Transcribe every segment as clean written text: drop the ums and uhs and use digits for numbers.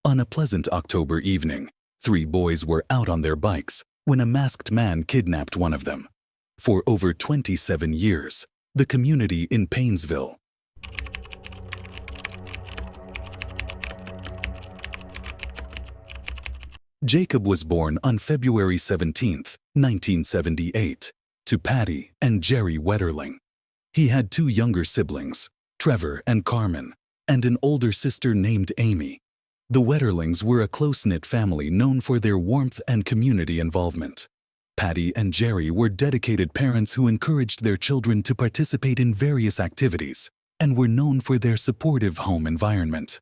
On a pleasant October evening, three boys were out on their bikes when a masked man kidnapped one of them. For over 27 years, the community in Painesville. Jacob was born on February 17, 1978, to Patty and Jerry Wetterling. He had two younger siblings, Trevor and Carmen, and an older sister named Amy. The Wetterlings were a close-knit family known for their warmth and community involvement. Patty and Jerry were dedicated parents who encouraged their children to participate in various activities and were known for their supportive home environment.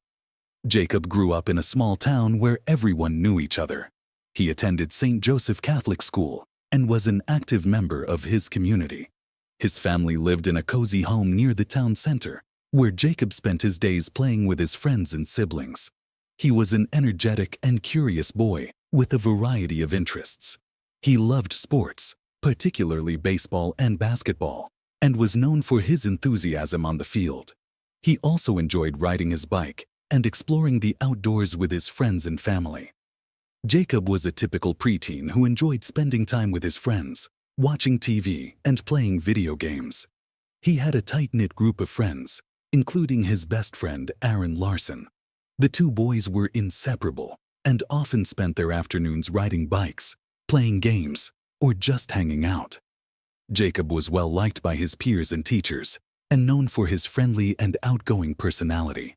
Jacob grew up in a small town where everyone knew each other. He attended St. Joseph Catholic School and was an active member of his community. His family lived in a cozy home near the town center, where Jacob spent his days playing with his friends and siblings. He was an energetic and curious boy with a variety of interests. He loved sports, particularly baseball and basketball, and was known for his enthusiasm on the field. He also enjoyed riding his bike and exploring the outdoors with his friends and family. Jacob was a typical preteen who enjoyed spending time with his friends, watching TV, and playing video games. He had a tight-knit group of friends, including his best friend, Aaron Larson. The two boys were inseparable and often spent their afternoons riding bikes, playing games, or just hanging out. Jacob was well liked by his peers and teachers, and known for his friendly and outgoing personality.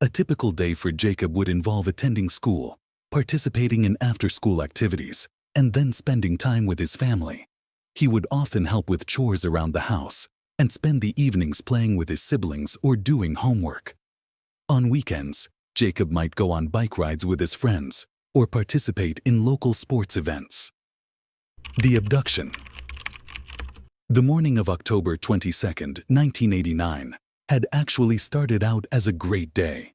A typical day for Jacob would involve attending school, participating in after-school activities, and then spending time with his family. He would often help with chores around the house and spend the evenings playing with his siblings or doing homework. On weekends, Jacob might go on bike rides with his friends or participate in local sports events. The abduction. The morning of October 22, 1989, had actually started out as a great day.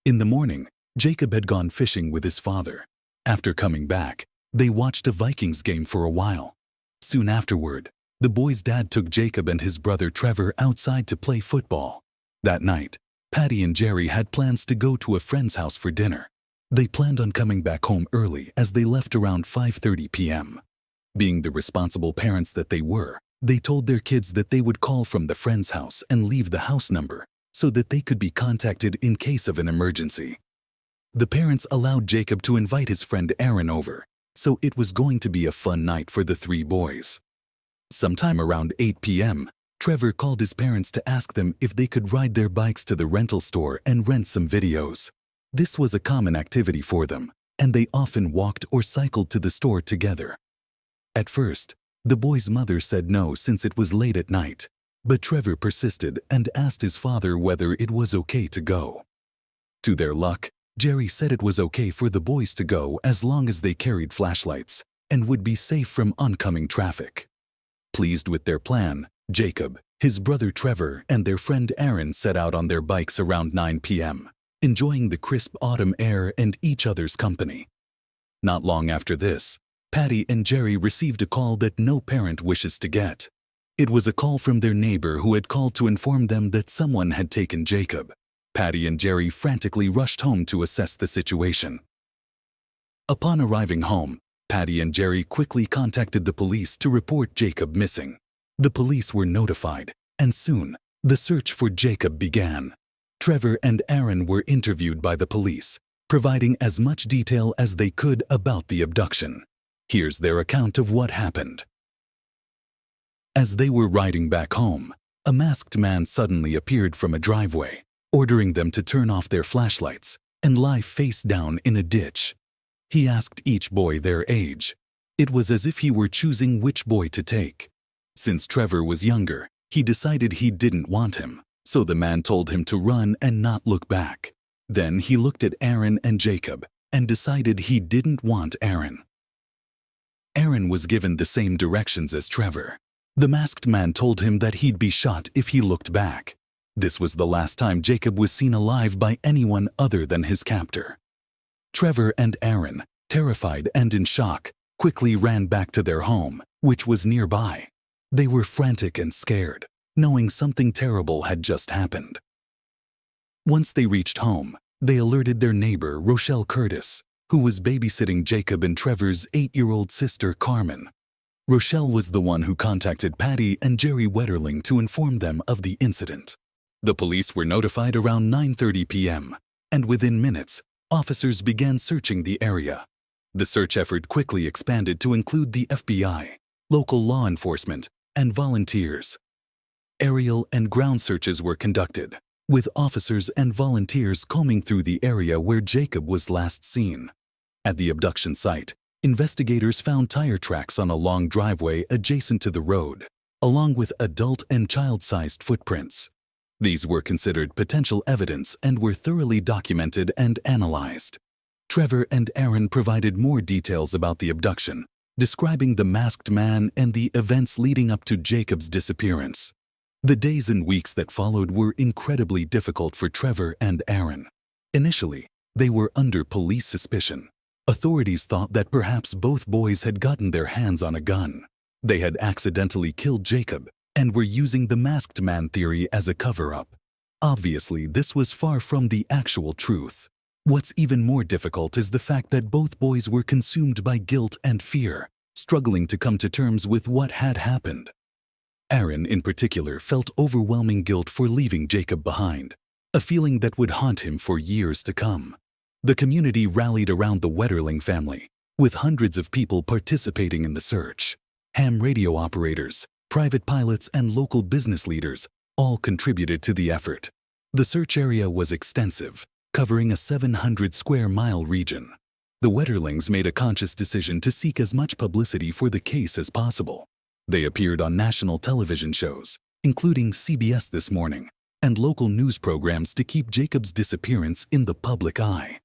In the morning, Jacob had gone fishing with his father. After coming back, they watched a Vikings game for a while. Soon afterward, the boy's dad took Jacob and his brother Trevor outside to play football. That night, Patty and Jerry had plans to go to a friend's house for dinner. They planned on coming back home early as they left around 5:30 p.m. Being the responsible parents that they were, they told their kids that they would call from the friend's house and leave the house number so that they could be contacted in case of an emergency. The parents allowed Jacob to invite his friend Aaron over, so it was going to be a fun night for the three boys. Sometime around 8 p.m., Trevor called his parents to ask them if they could ride their bikes to the rental store and rent some videos. This was a common activity for them, and they often walked or cycled to the store together. At first, the boy's mother said no since it was late at night, but Trevor persisted and asked his father whether it was okay to go. To their luck, Jerry said it was okay for the boys to go as long as they carried flashlights and would be safe from oncoming traffic. Pleased with their plan, Jacob, his brother Trevor, and their friend Aaron set out on their bikes around 9 p.m., enjoying the crisp autumn air and each other's company. Not long after this, Patty and Jerry received a call that no parent wishes to get. It was a call from their neighbor who had called to inform them that someone had taken Jacob. Patty and Jerry frantically rushed home to assess the situation. Upon arriving home, Patty and Jerry quickly contacted the police to report Jacob missing. The police were notified, and soon, the search for Jacob began. Trevor and Aaron were interviewed by the police, providing as much detail as they could about the abduction. Here's their account of what happened. As they were riding back home, a masked man suddenly appeared from a driveway, ordering them to turn off their flashlights and lie face down in a ditch. He asked each boy their age. It was as if he were choosing which boy to take. Since Trevor was younger, he decided he didn't want him, so the man told him to run and not look back. Then he looked at Aaron and Jacob and decided he didn't want Aaron. Aaron was given the same directions as Trevor. The masked man told him that he'd be shot if he looked back. This was the last time Jacob was seen alive by anyone other than his captor. Trevor and Aaron, terrified and in shock, quickly ran back to their home, which was nearby. They were frantic and scared, knowing something terrible had just happened. Once they reached home, They alerted their neighbor, Rochelle Curtis, who was babysitting Jacob and Trevor's 8-year-old sister, Carmen. Rochelle was the one who contacted Patty and Jerry Wetterling to inform them of the incident. The police were notified around 9:30 p.m., and within minutes, officers began searching the area. The search effort quickly expanded to include the FBI, local law enforcement, and volunteers. Aerial and ground searches were conducted, with officers and volunteers combing through the area where Jacob was last seen. At the abduction site, investigators found tire tracks on a long driveway adjacent to the road, along with adult and child-sized footprints. These were considered potential evidence and were thoroughly documented and analyzed. Trevor and Aaron provided more details about the abduction, describing the masked man and the events leading up to Jacob's disappearance. The days and weeks that followed were incredibly difficult for Trevor and Aaron. Initially, they were under police suspicion. Authorities thought that perhaps both boys had gotten their hands on a gun. They had accidentally killed Jacob and were using the masked man theory as a cover-up. Obviously, this was far from the actual truth. What's even more difficult is the fact that both boys were consumed by guilt and fear, struggling to come to terms with what had happened. Aaron, in particular, felt overwhelming guilt for leaving Jacob behind, a feeling that would haunt him for years to come. The community rallied around the Wetterling family, with hundreds of people participating in the search. Ham radio operators, private pilots, and local business leaders all contributed to the effort. The search area was extensive, covering a 700-square-mile region. The Wetterlings made a conscious decision to seek as much publicity for the case as possible. They appeared on national television shows, including CBS This Morning, and local news programs to keep Jacob's disappearance in the public eye.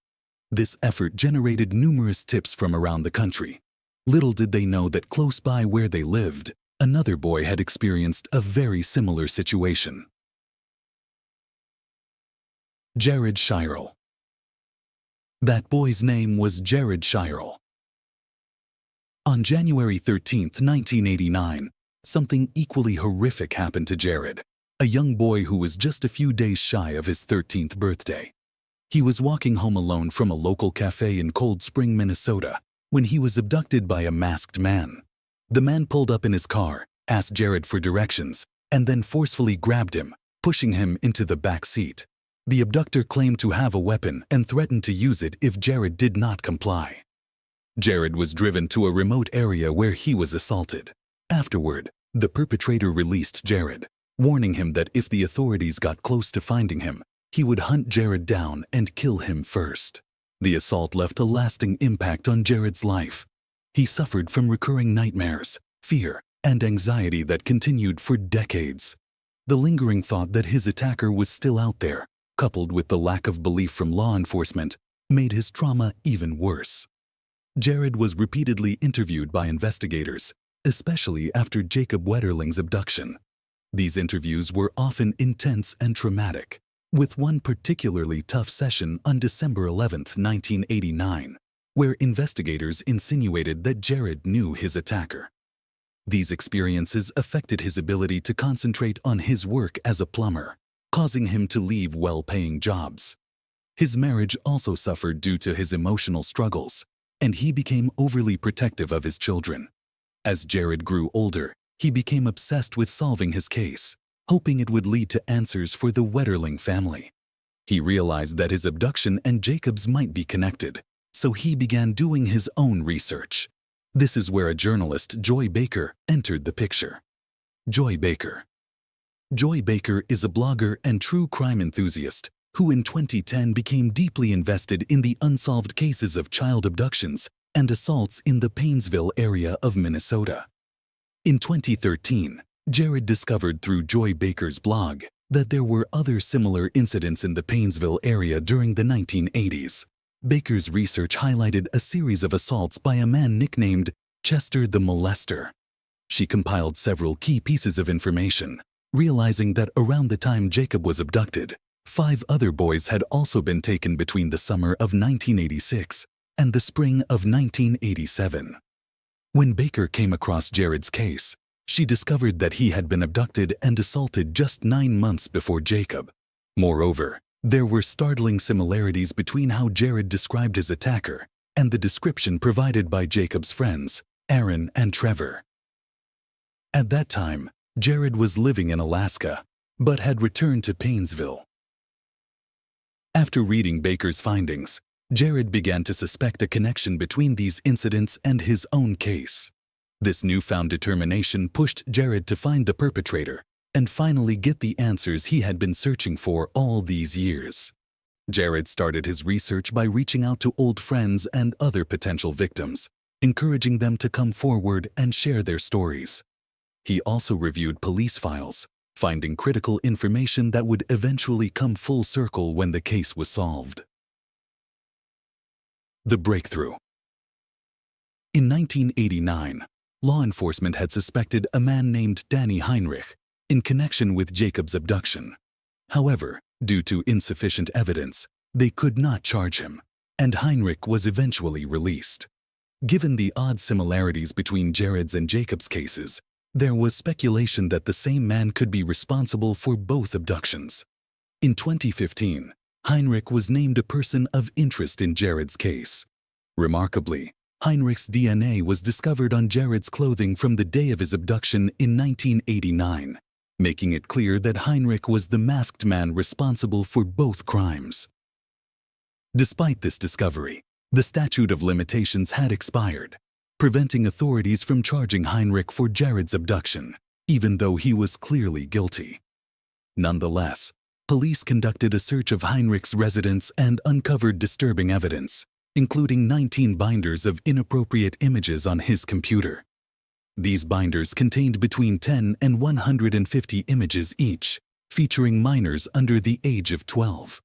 This effort generated numerous tips from around the country. Little did they know that close by where they lived, another boy had experienced a very similar situation. Jared Shirel. That boy's name was Jared Shirel. On January 13, 1989, something equally horrific happened to Jared, a young boy who was just a few days shy of his 13th birthday. He was walking home alone from a local cafe in Cold Spring, Minnesota, when he was abducted by a masked man. The man pulled up in his car, asked Jared for directions, and then forcefully grabbed him, pushing him into the back seat. The abductor claimed to have a weapon and threatened to use it if Jared did not comply. Jared was driven to a remote area where he was assaulted. Afterward, the perpetrator released Jared, warning him that if the authorities got close to finding him, he would hunt Jared down and kill him first. The assault left a lasting impact on Jared's life. He suffered from recurring nightmares, fear, and anxiety that continued for decades. The lingering thought that his attacker was still out there, coupled with the lack of belief from law enforcement, made his trauma even worse. Jared was repeatedly interviewed by investigators, especially after Jacob Wetterling's abduction. These interviews were often intense and traumatic, with one particularly tough session on December 11, 1989, where investigators insinuated that Jared knew his attacker. These experiences affected his ability to concentrate on his work as a plumber, causing him to leave well-paying jobs. His marriage also suffered due to his emotional struggles, and he became overly protective of his children. As Jared grew older, he became obsessed with solving his case, hoping it would lead to answers for the Wetterling family. He realized that his abduction and Jacob's might be connected, so he began doing his own research. This is where a journalist, Joy Baker, entered the picture. Joy Baker. Joy Baker is a blogger and true crime enthusiast who in 2010 became deeply invested in the unsolved cases of child abductions and assaults in the Paynesville area of Minnesota. In 2013, Jared discovered through Joy Baker's blog that there were other similar incidents in the Paynesville area during the 1980s. Baker's research highlighted a series of assaults by a man nicknamed Chester the Molester. She compiled several key pieces of information, realizing that around the time Jacob was abducted, 5 other boys had also been taken between the summer of 1986 and the spring of 1987. When Baker came across Jared's case, she discovered that he had been abducted and assaulted just 9 months before Jacob. Moreover, There were startling similarities between how Jared described his attacker and the description provided by Jacob's friends, Aaron and Trevor. At that time, Jared was living in Alaska, but had returned to Painesville. After reading Baker's findings, Jared began to suspect a connection between these incidents and his own case. This newfound determination pushed Jared to find the perpetrator and finally get the answers he had been searching for all these years. Jared started his research by reaching out to old friends and other potential victims, encouraging them to come forward and share their stories. He also reviewed police files, finding critical information that would eventually come full circle when the case was solved. The breakthrough. In 1989, law enforcement had suspected a man named Danny Heinrich in connection with Jacob's abduction. However, due to insufficient evidence, they could not charge him, and Heinrich was eventually released. Given the odd similarities between Jared's and Jacob's cases, there was speculation that the same man could be responsible for both abductions. In 2015, Heinrich was named a person of interest in Jared's case. Remarkably, Heinrich's DNA was discovered on Jared's clothing from the day of his abduction in 1989, making it clear that Heinrich was the masked man responsible for both crimes. Despite this discovery, the statute of limitations had expired, preventing authorities from charging Heinrich for Jared's abduction, even though he was clearly guilty. Nonetheless, police conducted a search of Heinrich's residence and uncovered disturbing evidence, including 19 binders of inappropriate images on his computer. These binders contained between 10 and 150 images each, featuring minors under the age of 12.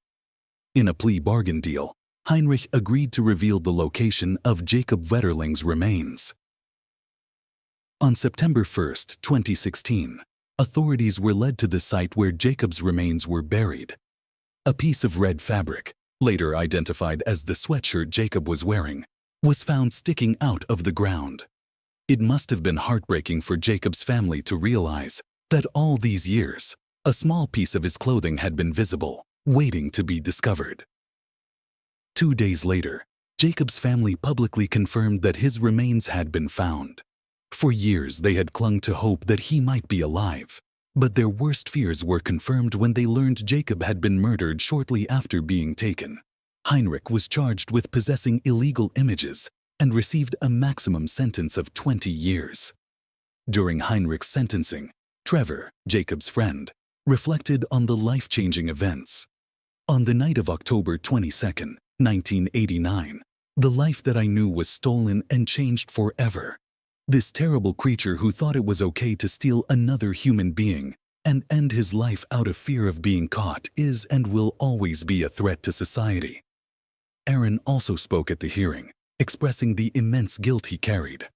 In a plea bargain deal, Heinrich agreed to reveal the location of Jacob Wetterling's remains. On September 1, 2016, authorities were led to the site where Jacob's remains were buried. A piece of red fabric, later identified as the sweatshirt Jacob was wearing, was found sticking out of the ground. It must have been heartbreaking for Jacob's family to realize that all these years, a small piece of his clothing had been visible, waiting to be discovered. 2 days later, Jacob's family publicly confirmed that his remains had been found. For years, they had clung to hope that he might be alive, but their worst fears were confirmed when they learned Jacob had been murdered shortly after being taken. Heinrich was charged with possessing illegal images and received a maximum sentence of 20 years. During Heinrich's sentencing, Trevor, Jacob's friend, reflected on the life-changing events. On the night of October 22, 1989, the life that I knew was stolen and changed forever. This terrible creature who thought it was okay to steal another human being and end his life out of fear of being caught is and will always be a threat to society. Aaron also spoke at the hearing, expressing the immense guilt he carried.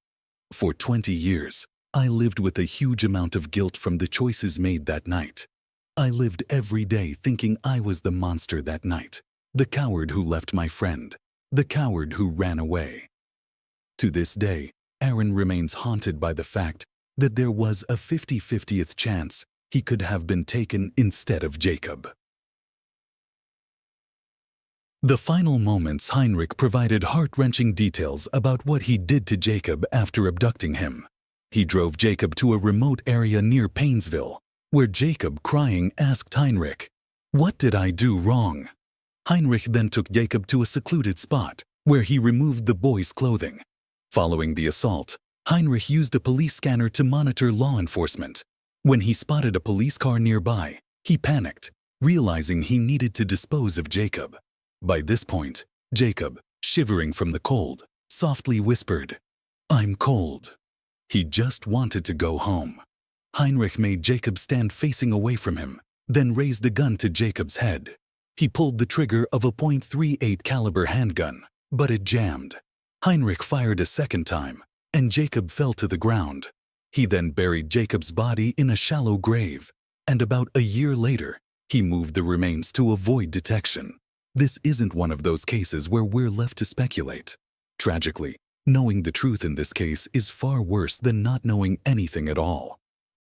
For 20 years, I lived with a huge amount of guilt from the choices made that night. I lived every day thinking I was the monster that night, the coward who left my friend, the coward who ran away. To this day, Aaron remains haunted by the fact that there was a 50-50th chance he could have been taken instead of Jacob. The final moments, Heinrich provided heart-wrenching details about what he did to Jacob after abducting him. He drove Jacob to a remote area near Painesville, where Jacob, crying, asked Heinrich, "What did I do wrong?" Heinrich then took Jacob to a secluded spot, where he removed the boy's clothing. Following the assault, Heinrich used a police scanner to monitor law enforcement. When he spotted a police car nearby, he panicked, realizing he needed to dispose of Jacob. By this point, Jacob, shivering from the cold, softly whispered, "I'm cold." He just wanted to go home. Heinrich made Jacob stand facing away from him, then raised a gun to Jacob's head. He pulled the trigger of a .38 caliber handgun, but it jammed. Heinrich fired a second time, and Jacob fell to the ground. He then buried Jacob's body in a shallow grave, and about a year later, he moved the remains to avoid detection. This isn't one of those cases where we're left to speculate. Tragically, knowing the truth in this case is far worse than not knowing anything at all.